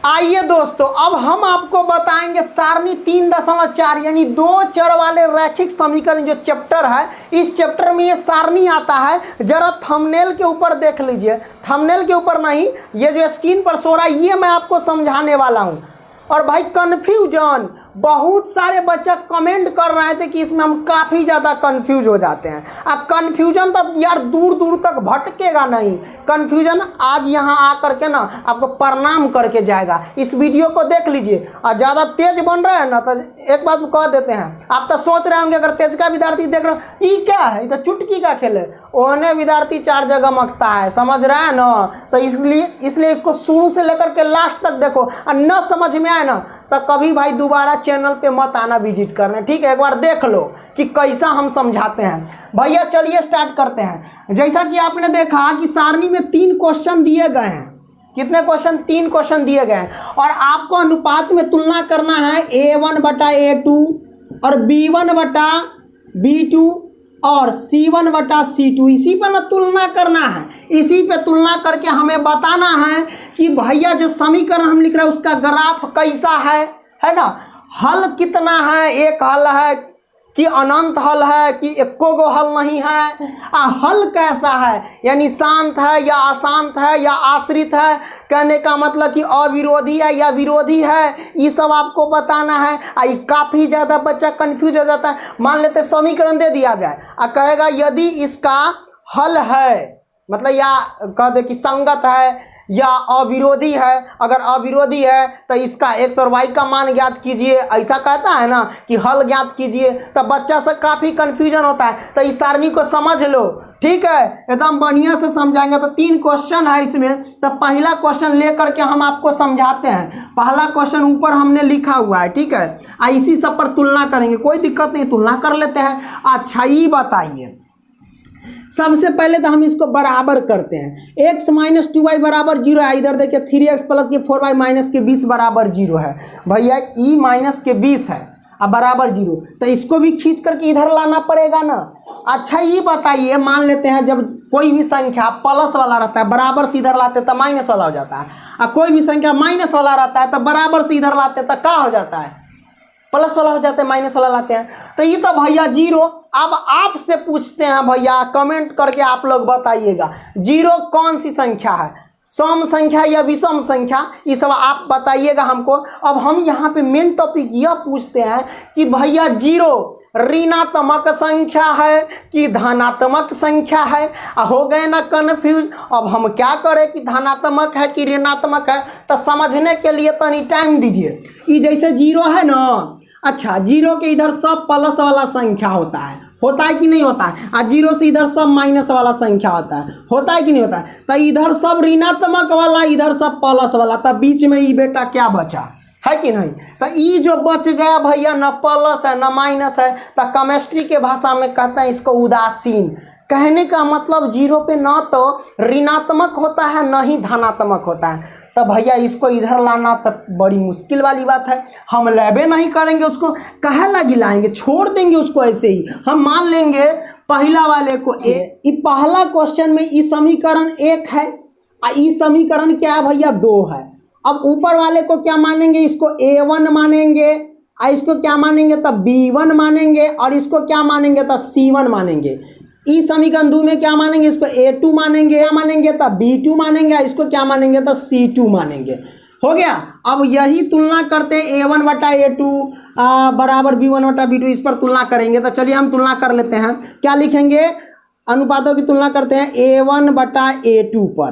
आइए दोस्तों, अब हम आपको बताएंगे सारणी 3.4 यानी 2 चर वाले रैखिक समीकरण जो चैप्टर है, इस चैप्टर में ये सारणी आता है। जरा थंबनेल के ऊपर देख लीजिए, थंबनेल के ऊपर नहीं, ये जो स्क्रीन पर सो रहा है ये मैं आपको समझाने वाला हूँ। और भाई कन्फ्यूजन, बहुत सारे बच्चे कमेंट कर रहे थे कि इसमें हम काफ़ी ज़्यादा कंफ्यूज हो जाते हैं। अब कन्फ्यूजन तो यार दूर दूर तक भटकेगा नहीं, कन्फ्यूजन आज यहाँ आकर के ना आपको प्रणाम करके जाएगा। इस वीडियो को देख लीजिए, और ज़्यादा तेज बन रहा है ना तो एक बात कह देते हैं, आप तो सोच रहे होंगे अगर तेज का विद्यार्थी देख रहे हो ये क्या है, ये तो चुटकी का खेल है। ओने विद्यार्थी 4 जगह मकता है, समझ रहे हैं ना। तो इसलिए इसको शुरू से लेकर के लास्ट तक देखो, और न समझ में आए ना तो कभी भाई दोबारा चैनल पे मत आना विजिट करने, ठीक है। एक बार देख लो कि कैसा हम समझाते हैं। भैया चलिए स्टार्ट करते हैं। जैसा कि आपने देखा कि सारणी में 3 क्वेश्चन दिए गए हैं। कितने क्वेश्चन? 3 क्वेश्चन दिए गए हैं, और आपको अनुपात में तुलना करना है A1/A2 और B1/B2 और C1/C2। इसी पर ना तुलना करना है, इसी पे तुलना करके हमें बताना है कि भैया जो समीकरण हम लिख रहे हैं उसका ग्राफ कैसा है ना। हल कितना है, एक हल है कि अनंत हल है कि एको गो हल नहीं है, हल कैसा है यानी शांत है या अशांत है या आश्रित है, कहने का मतलब कि अविरोधी है या विरोधी है, ये सब आपको बताना है। काफ़ी ज़्यादा बच्चा कंफ्यूज हो जाता है। मान लेते समीकरण दे दिया जाए और कहेगा यदि इसका हल है, मतलब या कह दे कि संगत है या अविरोधी है। अगर अविरोधी है तो इसका x और y का मान ज्ञात कीजिए, ऐसा कहता है ना कि हल ज्ञात कीजिए, तब बच्चा से काफ़ी कंफ्यूजन होता है। तो इस सारणी को समझ लो, ठीक है, एकदम बढ़िया से समझाएंगे। तो 3 क्वेश्चन है इसमें, तो पहला क्वेश्चन लेकर के हम आपको समझाते हैं। पहला क्वेश्चन ऊपर हमने लिखा हुआ है, ठीक है, इसी सब पर तुलना करेंगे, कोई दिक्कत नहीं, तुलना कर लेते हैं। अच्छा ये बताइए, सबसे पहले तो हम इसको बराबर करते हैं। x - 2y बराबर 0 है। इधर देखिए 3x प्लस के 4y माइनस के 20 बराबर 0 है। भैया e माइनस के 20 है अब बराबर 0, तो इसको भी खींच करके इधर लाना पड़ेगा ना। अच्छा ये बताइए, मान लेते हैं जब कोई भी संख्या प्लस वाला रहता है बराबर से इधर लाते तो माइनस वाला हो जाता है, और कोई भी संख्या माइनस वाला रहता है तो बराबर से इधर लाते तो क्या हो जाता है, प्लस वाला हो जाता है, माइनस वाला लाते हैं। तो ये तो भैया 0। अब आपसे पूछते हैं भैया, कमेंट करके आप लोग बताइएगा 0 कौन सी संख्या है, सम संख्या या विषम संख्या, ये सब आप बताइएगा हमको। अब हम यहाँ पे मेन टॉपिक यह पूछते हैं कि भैया 0 ऋणात्मक संख्या है कि धनात्मक संख्या है। हो गए ना कन्फ्यूज। अब हम क्या करें कि धनात्मक है कि ऋणात्मक है, तो समझने के लिए तनी टाइम दीजिए। ये जैसे 0 है ना, अच्छा 0 के इधर सब प्लस वाला संख्या होता है कि नहीं होता है, और 0 से इधर सब माइनस वाला संख्या होता है कि नहीं होता है। तो इधर सब ऋणात्मक वाला, इधर सब प्लस वाला, तब बीच में ये बेटा क्या बचा है कि नहीं। तो ये जो बच गया भैया, न प्लस है न माइनस है, तो केमिस्ट्री के भाषा में कहते हैं इसको उदासीन। कहने का मतलब 0 पे ना तो ऋणात्मक होता है न ही धनात्मक होता है। तो भैया इसको इधर लाना तो बड़ी मुश्किल वाली बात है। हम लेबे नहीं करेंगे उसको, कहे लगी लाएंगे, छोड़ देंगे उसको ऐसे ही। हम मान लेंगे पहला वाले को ए। ये पहला क्वेश्चन में ई समीकरण 1 है, और ई समीकरण क्या है भैया 2 है। अब ऊपर वाले को क्या मानेंगे, इसको A1 मानेंगे, और इसको क्या मानेंगे तब B1 मानेंगे, और इसको क्या मानेंगे तब C1 मानेंगे। इस समीकरण 2 में क्या मानेंगे, इसको A2 मानेंगे, या मानेंगे तब B2 मानेंगे, इसको क्या मानेंगे तब C2 मानेंगे। हो गया। अब यही तुलना करते हैं A1/A2 बराबर B1/B2, इस पर तुलना करेंगे। तो चलिए हम तुलना कर लेते हैं। क्या लिखेंगे, अनुपातों की तुलना करते हैं A1/A2 पर,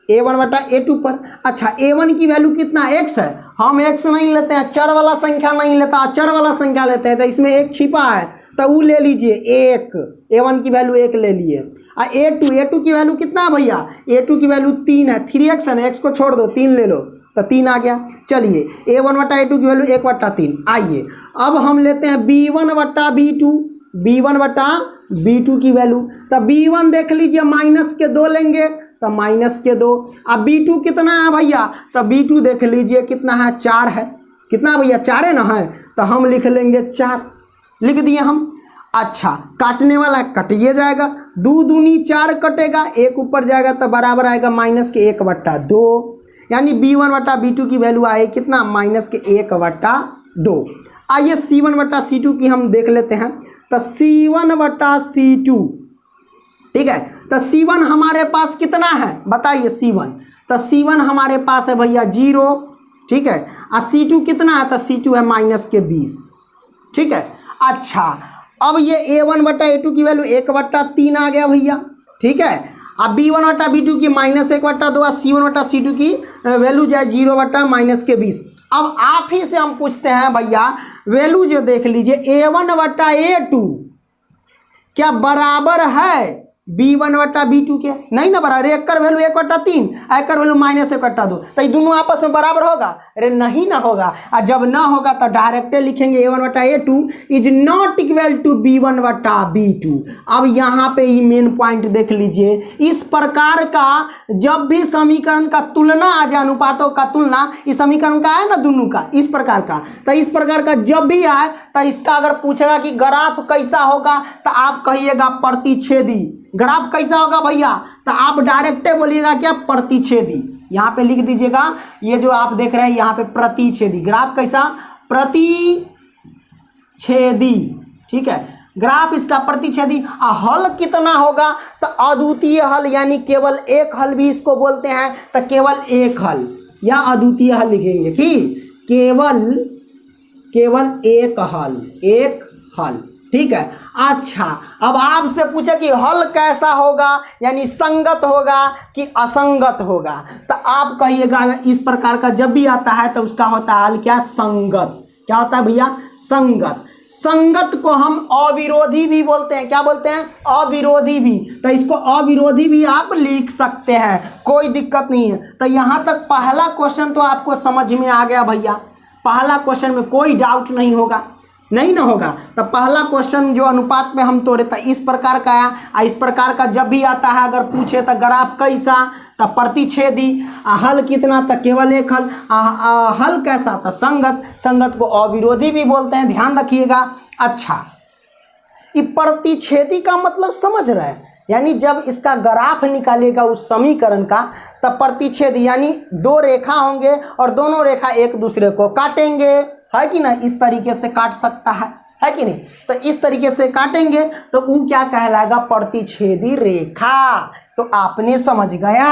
A1/A2 पर। अच्छा A1 की वैल्यू कितना, x है। हम x नहीं लेते हैं, चर वाला संख्या नहीं लेता, चर वाला संख्या लेते हैं। तो इसमें 1 छिपा है तो वो ले लीजिए 1, A1 की वैल्यू 1 ले लिए। और A2 की वैल्यू कितना है भैया, A2 की वैल्यू 3 है, 3x है ना, x को छोड़ दो 3 ले लो तो 3 आ गया। चलिए A1/A2 की वैल्यू 1/3। आइए अब हम लेते हैं B1/B2, B1/B2 की वैल्यू। तो B1 देख लीजिए माइनस के 2 लेंगे तो माइनस के 2। अब B2 कितना है भैया, तो B2 देख लीजिए कितना है, 4 है। कितना भैया, 4 है ना, है तो हम लिख लेंगे 4, लिख दिए हम। अच्छा काटने वाला कटिए जाएगा, 2 दूनी 4 कटेगा, 1 ऊपर जाएगा तो बराबर आएगा माइनस के 1/2। यानी b1/b2 की वैल्यू आए कितना -1/2। आइए c1/c2 की हम देख लेते हैं। तो c1/c2, ठीक है, तो c1 हमारे पास कितना है बताइए c1। तो c1 हमारे पास है भैया 0, ठीक है, और c2 कितना है, तो c2 है -20, ठीक है। अच्छा, अब ये a1/a2 की वैल्यू 1/3 आ गया भैया, ठीक है। अब b1/b2 की -1/2 और c1/c2 की वैल्यू जो है 0/-20। अब आप ही से हम पूछते हैं भैया, वैल्यू जो देख लीजिए a1/a2 क्या बराबर है b1/b2 के? नहीं ना बराबर, एक कर वैल्यू 1/3, एक वैल्यू -1/2, तो ये दोनों आपस में बराबर होगा? अरे नहीं ना होगा। और जब ना होगा तो डायरेक्ट लिखेंगे a1/a2 is not equal to b1/b2। अब यहाँ पे ही मेन पॉइंट देख लीजिए, इस प्रकार का जब भी समीकरण का तुलना आ जाए, अनुपातों का तुलना, इस समीकरण का है ना दोनों का, इस प्रकार का, तो इस प्रकार का जब भी आए तो इसका अगर पूछेगा कि ग्राफ कैसा होगा तो आप कहिएगा प्रतिच्छेदी। ग्राफ कैसा होगा भैया, तो आप डायरेक्ट बोलिएगा क्या, प्रतिच्छेदी। यहाँ पे लिख दीजिएगा, ये जो आप देख रहे हैं यहाँ पे प्रतिच्छेदी। ग्राफ कैसा, प्रतिच्छेदी, ठीक है, ग्राफ इसका प्रतिच्छेदी। हल कितना होगा, तो अद्वितीय हल, यानी केवल एक हल भी इसको बोलते हैं, तो केवल एक हल या अद्वितीय हल लिखेंगे कि केवल एक हल, ठीक है। अच्छा, अब आपसे पूछे कि हल कैसा होगा, यानी संगत होगा कि असंगत होगा, तो आप कहिएगा इस प्रकार का जब भी आता है तो उसका होता है हल क्या, संगत। क्या होता है भैया, संगत। संगत को हम अविरोधी भी बोलते हैं। क्या बोलते हैं, अविरोधी भी। तो इसको अविरोधी भी आप लिख सकते हैं, कोई दिक्कत नहीं है। तो यहाँ तक पहला क्वेश्चन तो आपको समझ में आ गया भैया। पहला क्वेश्चन में कोई डाउट नहीं होगा, नहीं ना होगा। तो पहला क्वेश्चन जो अनुपात में हम तोड़े तो इस प्रकार का आया। इस प्रकार का जब भी आता है अगर पूछे तो ग्राफ कैसा, तो प्रतिच्छेदी। हल कितना, तो केवल एक हल। हल कैसा, तो संगत। संगत को अविरोधी भी बोलते हैं, ध्यान रखिएगा। अच्छा, ये प्रतिच्छेदी का मतलब समझ रहे हैं, यानी जब इसका ग्राफ निकालेगा उस समीकरण का, तब प्रतिच्छेदी यानी दो रेखा होंगे और दोनों रेखा एक दूसरे को काटेंगे, है कि ना, इस तरीके से काट सकता है कि नहीं। तो इस तरीके से काटेंगे तो वो क्या कहलाएगा, प्रतिच्छेदी रेखा। तो आपने समझ गया।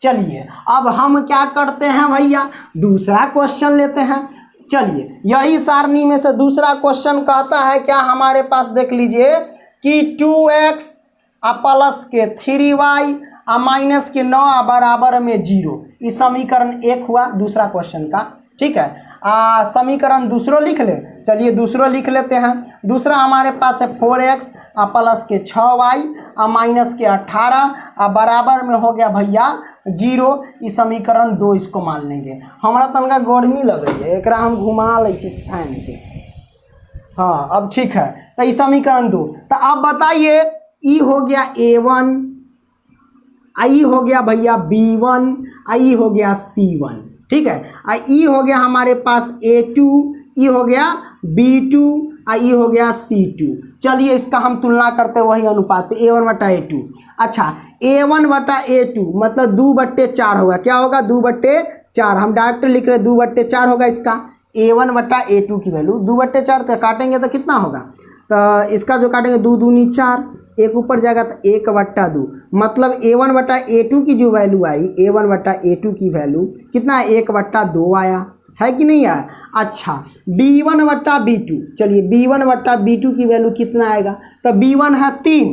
चलिए अब हम क्या करते हैं भैया, दूसरा क्वेश्चन लेते हैं। चलिए, यही सारणी में से दूसरा क्वेश्चन कहता है क्या, हमारे पास देख लीजिए कि 2x प्लस के 3y माइनस के 9 बराबर में 0। इस समीकरण 1 हुआ दूसरा क्वेश्चन का, ठीक है। समीकरण दूसरा लिख ले। चलिए दूसरा लिख लेते हैं। दूसरा हमारे पास है 4x प्लस के 6y माइनस के 18 बराबर में हो गया भैया 0। इस समीकरण 2 इसको मान लेंगे। हमारा तनका गर्मी लग रही है, एक हम घुमा ले फैन के। हाँ अब ठीक है। तो इस समीकरण 2, तो आप बताइए, ई हो गया a1, आई हो गया भैया b1, आई हो गया c1, ठीक है। ई हो गया हमारे पास a2, ई हो गया b2, ई हो गया c2। चलिए इसका हम तुलना करते हैं वही अनुपात पे, a1/a2। अच्छा, a1/a2 मतलब 2/4 होगा। क्या होगा, 2/4। हम डायरेक्ट लिख रहे 2/4 होगा इसका। a1/a2 की वैल्यू 2/4, तो काटेंगे तो कितना होगा, तो इसका जो काटेंगे 2 दूनी 4, एक ऊपर जाएगा तो 1/2। मतलब a1/a2 की जो वैल्यू आई, a1/a2 की वैल्यू कितना है, 1/2 आया, है कि नहीं आया। अच्छा, b1/b2, चलिए b1/b2 की वैल्यू कितना आएगा, तो b1 है 3।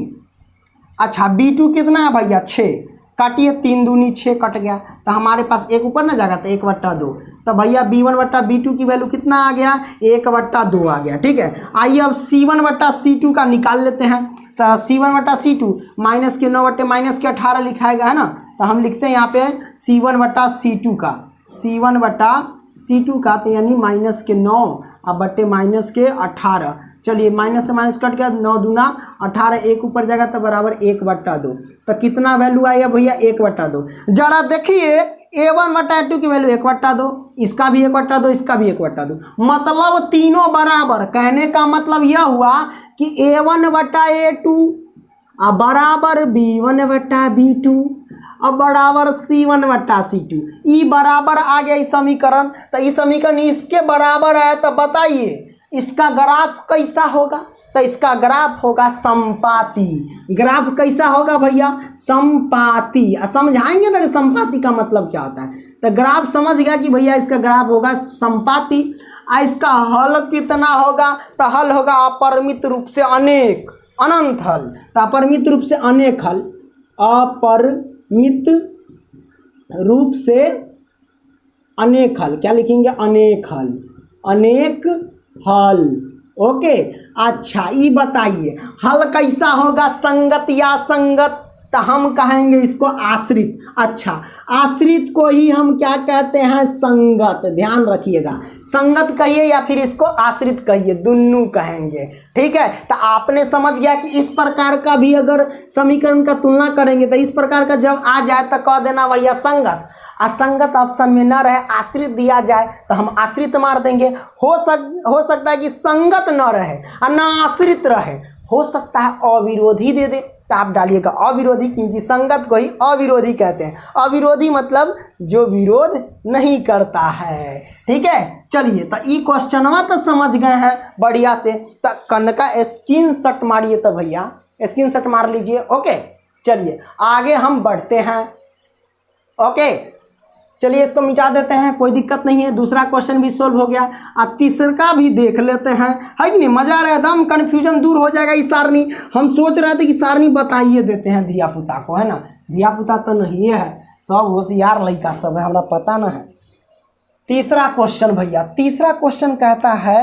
अच्छा, b2 कितना है भैया 6। काटिए, 3 दूनी 6 कट गया, तो हमारे पास एक ऊपर ना जाएगा तो 1/2। तो भैया b1/b2 की वैल्यू कितना आ गया, 1/2 आ गया, ठीक है। आइए अब c1/c2 का निकाल लेते हैं। तो c1/c2 माइनस के 9 माइनस के 18 लिखाएगा, है ना। तो हम लिखते हैं यहाँ पे c1/c2 का, c1/c2 का, तो यानी माइनस के 9 अब बट्टे माइनस के 18। चलिए माइनस से माइनस कट गया, 9 दूना 18, एक ऊपर जाएगा तो बराबर 1/2। तो कितना वैल्यू आया भैया, 1/2। जरा देखिए a1/a2 की वैल्यू 1/2, इसका भी 1/2, इसका भी 1/2, मतलब तीनों बराबर। कहने का मतलब यह हुआ कि a1/a2 बराबर b1/b2 अब बराबर C1/C2। ई बराबर आ गया इस समीकरण, तो इस समीकरण इसके बराबर है, तो बताइए इसका ग्राफ कैसा होगा? तो इसका ग्राफ होगा संपाती। ग्राफ कैसा होगा भैया? संपाती। समझाएंगे ना संपाती का मतलब क्या होता है? तो ग्राफ समझ गया कि भैया इसका ग्राफ होगा संपाती। इसका हल कितना होगा? तो हल होगा अपरिमित रूप से अनेक, अनंत हल। तो अपरिमित रूप से अनेक हल, अपरिमित रूप से अनेक हल। क्या लिखेंगे? अनेक हल, अनेक हल। ओके, अच्छा ये बताइए हल कैसा होगा? संगत या संगत? तो हम कहेंगे इसको आश्रित। अच्छा, आश्रित को ही हम क्या कहते हैं? संगत। ध्यान रखिएगा, संगत कहिए या फिर इसको आश्रित कहिए, दोनों कहेंगे। ठीक है, तो आपने समझ गया कि इस प्रकार का भी अगर समीकरण का तुलना करेंगे तो इस प्रकार का जब आ जाए तो कह देना भैया संगत। असंगत ऑप्शन में न रहे, आश्रित दिया जाए तो हम आश्रित मार देंगे। हो सकता है कि संगत न रहे और न आश्रित रहे, हो सकता है अविरोधी दे दे, तो आप डालिएगा अविरोधी, क्योंकि संगत को ही अविरोधी कहते हैं। अविरोधी मतलब जो विरोध नहीं करता है। ठीक है, चलिए तो ई क्वेश्चनवा तो समझ गए हैं बढ़िया से। तो कन का स्क्रीनशॉट मारिए, तो भैया स्क्रीनशॉट मार लीजिए। ओके, चलिए आगे हम बढ़ते हैं। ओके, चलिए इसको मिटा देते हैं, कोई दिक्कत नहीं है। दूसरा क्वेश्चन भी सोल्व हो गया और तीसरा भी देख लेते हैं, है कि नहीं? मजा आ रहा है, एकदम कन्फ्यूजन दूर हो जाएगा। इस सारणी हम सोच रहे थे कि सारणी बताइए देते हैं धिया पुता को, है ना? धिया पुता तो नहीं है, सब होशियार लड़का सब है, हमरा पता ना है। तीसरा क्वेश्चन भैया, तीसरा क्वेश्चन कहता है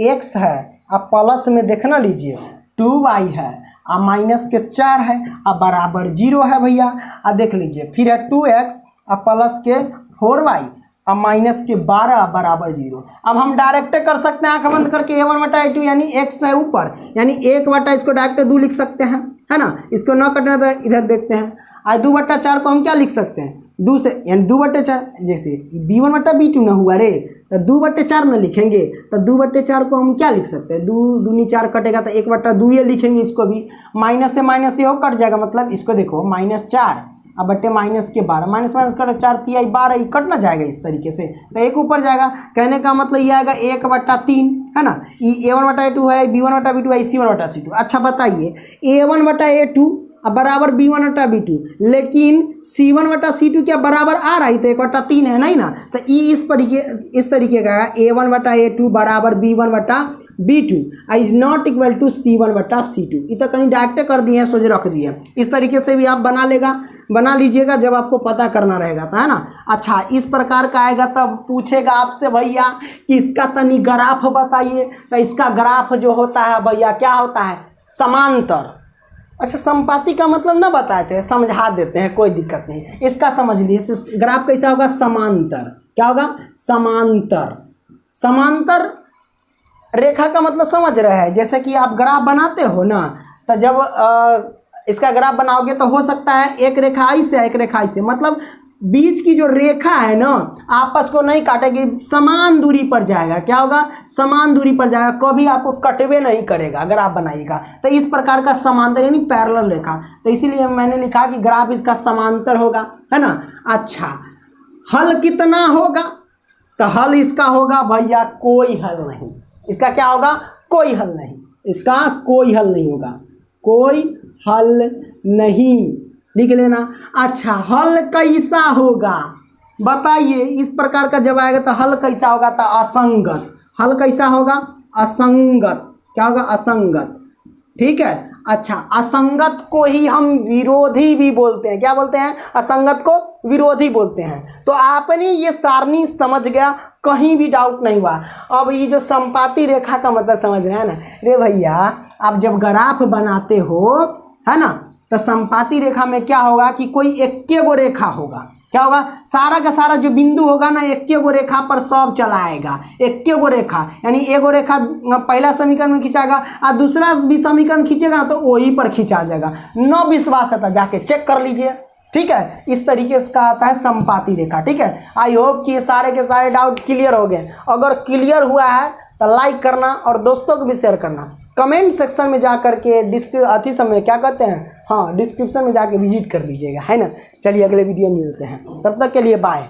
x है अब प्लस में देखना लीजिए 2y है और माइनस के 4 है और बराबर 0 है भैया। और देख लीजिए फिर है 2x और प्लस के 4y और माइनस के 12 बराबर 0। अब हम डायरेक्ट कर सकते हैं आंख बंद करके a1/a2 यानी x है ऊपर, यानी 1/, इसको डायरेक्ट 2 लिख सकते हैं, है ना? इसको न कटना तो इधर देखते हैं। और 2/4 को हम क्या लिख सकते हैं? 2 से, यानी 2/4, जैसे b1/b2 न हुआ रे, तो 2/4 न लिखेंगे, तो 2/4 को हम क्या लिख सकते हैं? 2 दूनी 4 कटेगा तो 1/2 ये लिखेंगे। इसको भी माइनस से माइनस ये हो कट जाएगा, मतलब इसको देखो -4 अब बट्टे माइनस के 12, माइनस कटो 4 3 12 कट ना जाएगा इस तरीके से, तो एक ऊपर जाएगा। कहने का मतलब ये आएगा 1/3, है ना? ये a1/a2 है, b1/b2 है, c1/c2। अच्छा बताइए a1/a2 बराबर b1/b2, लेकिन c1/c2 क्या बराबर आ रहा है? तो 1/3 है नहीं ना? तो इस तरीके का a1/a2 बराबर b1/b2 is not equal to c1/c2। ये तो कहीं डायरेक्ट कर दिए हैं, सोच रख दिए। इस तरीके से भी आप बना लीजिएगा जब आपको पता करना रहेगा, तो है ना? अच्छा, इस प्रकार का आएगा तब पूछेगा आपसे भैया कि इसका तनी ग्राफ बताइए। तो इसका ग्राफ जो होता है भैया क्या होता है? समांतर। अच्छा, संपाती का मतलब ना बताए थे, समझा देते हैं, कोई दिक्कत नहीं। इसका समझ लीजिए ग्राफ कैसा होगा? समांतर। क्या होगा? समांतर। समांतर रेखा का मतलब समझ रहे हैं, जैसे कि आप ग्राफ बनाते हो ना, तो जब इसका ग्राफ बनाओगे तो हो सकता है एक रेखा ऐसे एक रेखा ऐसे, मतलब बीच की जो रेखा है ना आपस को नहीं काटेगी, समान दूरी पर जाएगा। क्या होगा? समान दूरी पर जाएगा, कभी आपको कटवे नहीं करेगा ग्राफ बनाइएगा। तो इस प्रकार का समांतर यानी पैरेलल रेखा, तो इसीलिए मैंने लिखा कि ग्राफ इसका समांतर होगा, है ना? अच्छा, हल कितना होगा? तो हल इसका होगा भैया कोई हल नहीं। इसका क्या होगा? कोई हल नहीं। इसका कोई हल नहीं होगा, कोई हल नहीं, लिख लेना। अच्छा, हल कैसा होगा बताइए? इस प्रकार का जब आएगा तो हल कैसा होगा? तो असंगत। हल कैसा होगा? असंगत। क्या होगा? असंगत। ठीक है। अच्छा, असंगत को ही हम विरोधी भी बोलते हैं। क्या बोलते हैं? असंगत को विरोधी बोलते हैं। तो आपने ये सारणी समझ गया, कहीं भी डाउट नहीं हुआ। अब ये जो संपाती रेखा का मतलब समझ रहे हैं ना? रे भैया, आप जब ग्राफ बनाते हो, है ना, तो संपाती रेखा में क्या होगा कि कोई एक्के गो रेखा होगा। क्या होगा? सारा का सारा जो बिंदु होगा ना एक्के गो रेखा पर सब चलाएगा। एक्के गो रेखा यानी एगो रेखा पहला समीकरण में खिंचाएगा और दूसरा भी समीकरण खींचेगा ना तो वही पर खिंचा जाएगा। न विश्वास है तो जाके चेक कर लीजिए। ठीक है, इस तरीके से आता है संपाती रेखा। ठीक है, आई होप कि ये सारे के सारे डाउट क्लियर हो गए। अगर क्लियर हुआ है तो लाइक करना और दोस्तों को भी शेयर करना। कमेंट सेक्शन में जा करके अति समय क्या कहते हैं, हाँ डिस्क्रिप्शन में जाके विजिट कर लीजिएगा, है ना। चलिए अगले वीडियो में मिलते हैं, तब तक के लिए बाय।